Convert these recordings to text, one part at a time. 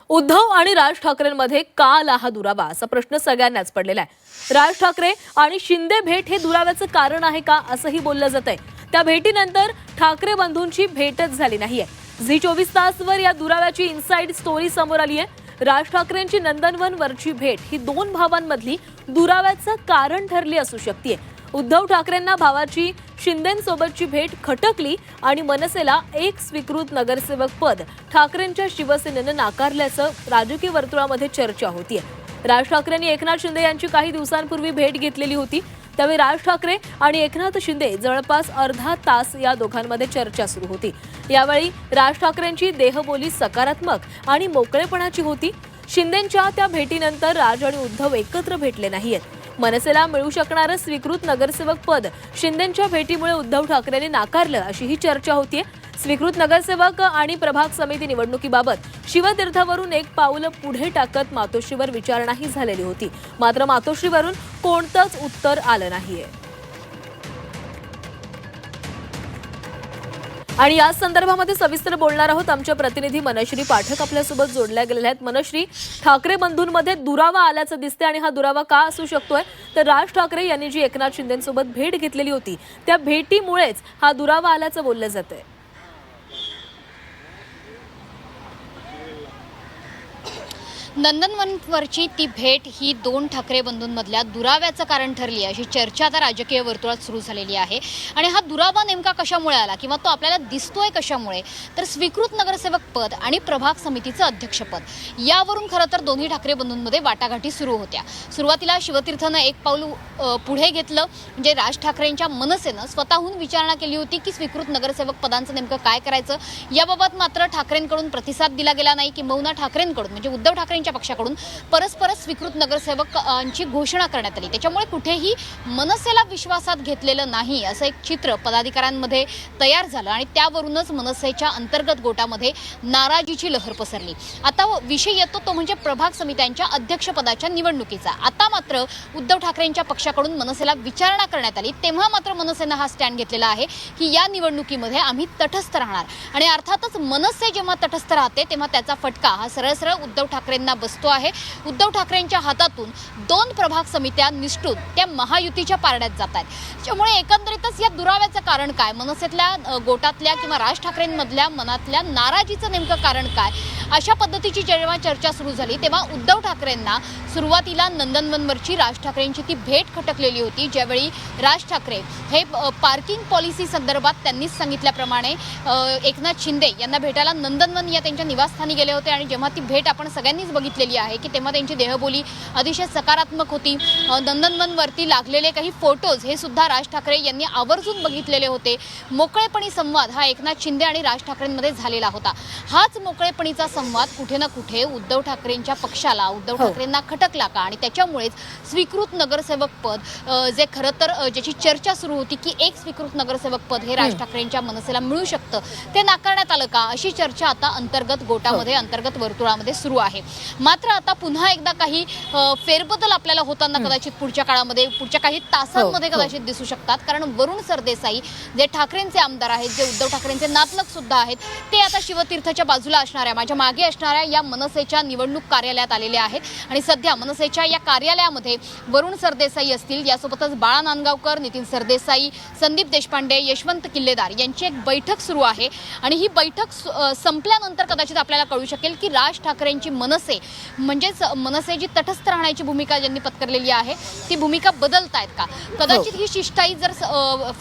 उद्धव आणि राज ठाकरेंमध्ये का आला हा दुरावा असा प्रश्न सगळ्यांनाच पडलेला आहे। राज ठाकरे आणि शिंदे भेट हे दुराव्याचं कारण आहे का असंही बोललं जातंय। त्या भेटीनंतर ठाकरे बंधूंची भेटच झाली नाहीये। झी 24 तासवर या दुराव्याची इनसाइड स्टोरी समोर आली आहे। राज ठाकरेंची नंदनवन वरची भेट ही दोन भावांमधली दुराव्याचं कारण ठरली असू शकते। उद्धव ठाकरेंना भावाची शिंदेंसोबतची भेट खटकली आणि मनसेला एक स्वीकृत नगरसेवक पद ठाकरेंच्या शिवसेनेनं नाकारल्याचं राजकीय वर्तुळामध्ये चर्चा होतीये। राज ठाकरेंनी एकनाथ शिंदे यांची काही दिवसांपूर्वी भेट घेतलेली होती। त्यावेळी राज ठाकरे आणि एकनाथ शिंदे जवळपास अर्धा तास या दोघांमध्ये चर्चा सुरू होती। यावेळी राज ठाकरेंची देहबोली सकारात्मक आणि मोकळेपणाची होती। शिंदेंच्या त्या भेटीनंतर राज आणि उद्धव एकत्र भेटले नाहीयेत। मनसेला मिळू शकणारं स्वीकृत नगरसेवक पद शिंदेंच्या भेटीमुळे उद्धव ठाकरेंनी नाकारलं अशी ही चर्चा होतीये। स्वीकृत नगरसेवक आणि प्रभाग समिती निवडणुकीबाबत शिवतीर्थावरून एक पाऊल पुढे टाकत मातोश्रीवर विचारणाही झालेली होती, मात्र मातोश्रीवरून कोणतंच उत्तर आलं नाहीये। आणि या संदर्भामध्ये सविस्तर बोलणार आहोत। आमचे प्रतिनिधी मनश्री पाठक आपल्यासोबत जोडल्या गेलेले आहेत। मनश्री, ठाकरे बंधूंमध्ये दुरावा आल्याचं दिसते आणि हा दुरावा का असू शकतोय? तर राज ठाकरे यांनी जी एकनाथ शिंदेंसोबत भेट घेतलेली होती त्या भेटीमुळेच हा दुरावा आल्याचं बोललं जातंय। नंदनवनवरची ती भेट ही दोन ठाकरे बंधूंमधल्या दुराव्याचं कारण ठरली अशी चर्चा आता राजकीय वर्तुळात सुरू झालेली आहे। आणि हा दुरावा नेमका कशामुळे आला किंवा तो आपल्याला दिसतोय कशामुळे, तर स्वीकृत नगरसेवक पद आणि प्रभाग समितीचं अध्यक्षपद यावरून खरं तर दोन्ही ठाकरे बंधूंमध्ये वाटाघाटी सुरू होत्या। सुरुवातीला शिवतीर्थनं एक पाऊल पुढे घेतलं, म्हणजे राज ठाकरेंच्या मनसेनं स्वतःहून विचारणा केली होती की स्वीकृत नगरसेवक पदांचं नेमकं काय करायचं। याबाबत मात्र ठाकरेंकडून प्रतिसाद दिला गेला नाही, किंबहुना ठाकरेंकडून म्हणजे उद्धव ठाकरेंच्या पक्षाकडून परस्पर स्वीकृत नगरसेवकांची घोषणा करण्यात आली। त्याच्यामुळे कुठेही मनसेला विश्वासात घेतलेलं नाही असं एक चित्र पदाधिकाऱ्यांमध्ये तयार झालं आणि त्यावरूनच मनसेच्या अंतर्गत गोटामध्ये नाराजीची लहर पसरली। आता विषय येतो तो म्हणजे प्रभाग समित्यांच्या अध्यक्षपदाच्या निवडणुकीचा। आता मात्र उद्धव ठाकरेंच्या पक्षाकडून मनसेला विचारणा करण्यात आली, तेव्हा मात्र मनसेनं हा स्टँड घेतलेला आहे की या निवडणुकीमध्ये आम्ही तटस्थ राहणार। आणि अर्थातच मनसे जेव्हा तटस्थ राहते तेव्हा त्याचा फटका हा सरळ सरळ उद्धव ठाकरेंना बसतो आहे। उद्धव ठाकरेंच्या हातातून दोन प्रभाग समित्या निष्ठून त्या महायुतीच्या पारड्यात जात आहेत। त्यामुळे एकंदरीतच या दुराव्याचं कारण काय, मनसेतल्या गोटातल्या किंवा राज ठाकरेंमधल्या मनातल्या नाराजीचं नेमकं कारण काय, अशा पद्धतीची जेव्हा चर्चा सुरू झाली तेव्हा उद्धव ठाकरेंना सुरुवातीला नंदनवनवरची राज ठाकरेंची ती भेट खटकलेली होती। ज्यावेळी राज ठाकरे हे पार्किंग पॉलिसी संदर्भात त्यांनीच सांगितल्याप्रमाणे एकनाथ शिंदे यांना भेटायला नंदनवन या त्यांच्या निवासस्थानी गेले होते आणि जेव्हा ती भेट आपण सगळ्यांनीच बघितलेली आहे की तेव्हा त्यांची देहबोली अतिशय सकारात्मक होती। नंदनवनवरती लागलेले काही फोटोज हे सुद्धा राज ठाकरे यांनी आवर्जून बघितलेले होते। मोकळेपणी संवाद हा एकनाथ शिंदे आणि राज ठाकरेंमध्ये झालेला होता। हाच मोकळेपणीचा संवाद कुठे ना कुठे उद्धव ठाकरेंच्या पक्षाला, उद्धव ठाकरेंना खटकला का आणि त्याच्यामुळेच स्वीकृत नगरसेवक पद जे खरं तर ज्याची चर्चा सुरू होती की एक स्वीकृत नगरसेवक पद हे राज ठाकरेंच्या मनसेला मिळू शकतं, ते नाकारण्यात आलं का अशी चर्चा आता अंतर्गत गोटामध्ये, अंतर्गत वर्तुळामध्ये सुरू आहे। मात्र आता पुन्हा एकदा काही फेरबदल आपल्याला होताना कदाचित पुढच्या काळामध्ये, पुढच्या काही तासांमध्ये कदाचित दिसू शकतात। कारण वरुण सरदेसाई जे ठाकरेंचे आमदार आहेत, जे उद्धव ठाकरेंचे नातलग सुद्धा आहेत, ते आता शिवतीर्थच्या बाजूला असणाऱ्या, माझ्या मागे असणाऱ्या या मनसेच्या निवडणूक कार्यालयात आलेले आहेत। आणि सध्या मनसेच्या या कार्यालयामध्ये वरुण सरदेसाई असतील, यासोबतच बाळा नांदगावकर, नितीन सरदेसाई, संदीप देशपांडे, यशवंत किल्लेदार यांची एक बैठक सुरू आहे। आणि ही बैठक संपल्यानंतर कदाचित आपल्याला कळू शकेल की राज ठाकरेंची मनसे म्हणजेच मनसे जी तटस्थ राहण्याची भूमिका ज्यांनी पत्करलेली आहे ती भूमिका बदलतायत का। कदाचित ही शिष्टाई जर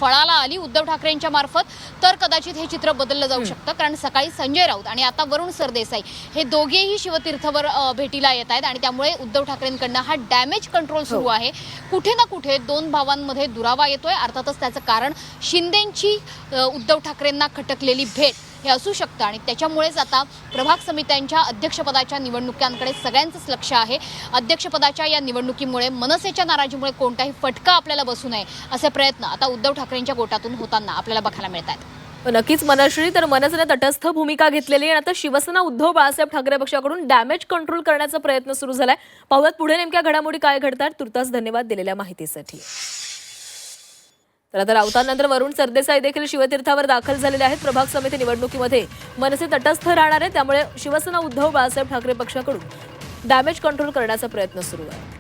फळाला आली उद्धव ठाकरेंच्या मार्फत तर कदाचित हे चित्र बदललं जाऊ शकतं। कारण सकाळी संजय राऊत आणि आता वरुण सरदेसाई हे दोघेही शिवतीर्थवर भेटीला येत आहेत आणि त्यामुळे उद्धव ठाकरेंकडनं हा डॅमेज कंट्रोल सुरू आहे। कुठे ना कुठे दोन भावांमध्ये दुरावा येतोय। अर्थातच त्याचं कारण शिंदेंची उद्धव ठाकरेंना खटकलेली भेट हे असू शकतं आणि त्याच्यामुळेच आता प्रभाग समित्यांच्या अध्यक्षपदाच्या निवडणुकांकडे सगळ्यांचंच लक्ष आहे। अध्यक्षपदाच्या या निवडणुकीमुळे मनसेच्या नाराजीमुळे कोणताही फटका आपल्याला बसू नये असे प्रयत्न आता उद्धव ठाकरेंच्या गोटातून होताना आपल्याला बघायला मिळत आहेत। नक्कीच मनश्री, तर मनसेने तटस्थ भूमिका घेतलेली आहे आणि आता शिवसेना उद्धव बाळासाहेब ठाकरे पक्षाकडून डॅमेज कंट्रोल करण्याचा प्रयत्न सुरू झालाय। पाहूयात पुढे नेमक्या घडामोडी काय घडतात। तुर्तास धन्यवाद दिलेल्या माहितीसाठी। तर आता राऊतांनंतर वरुण सरदेसाई देखील शिवतीर्थावर दाखल झालेले आहेत. प्रभाग समिती निवडणुकीमध्ये मनसे तटस्थ राहणार आहे, त्यामुळे शिवसेना उद्धव बाळासाहेब ठाकरे पक्षाकडून डॅमेज कंट्रोल करण्याचा प्रयत्न सुरू आहे.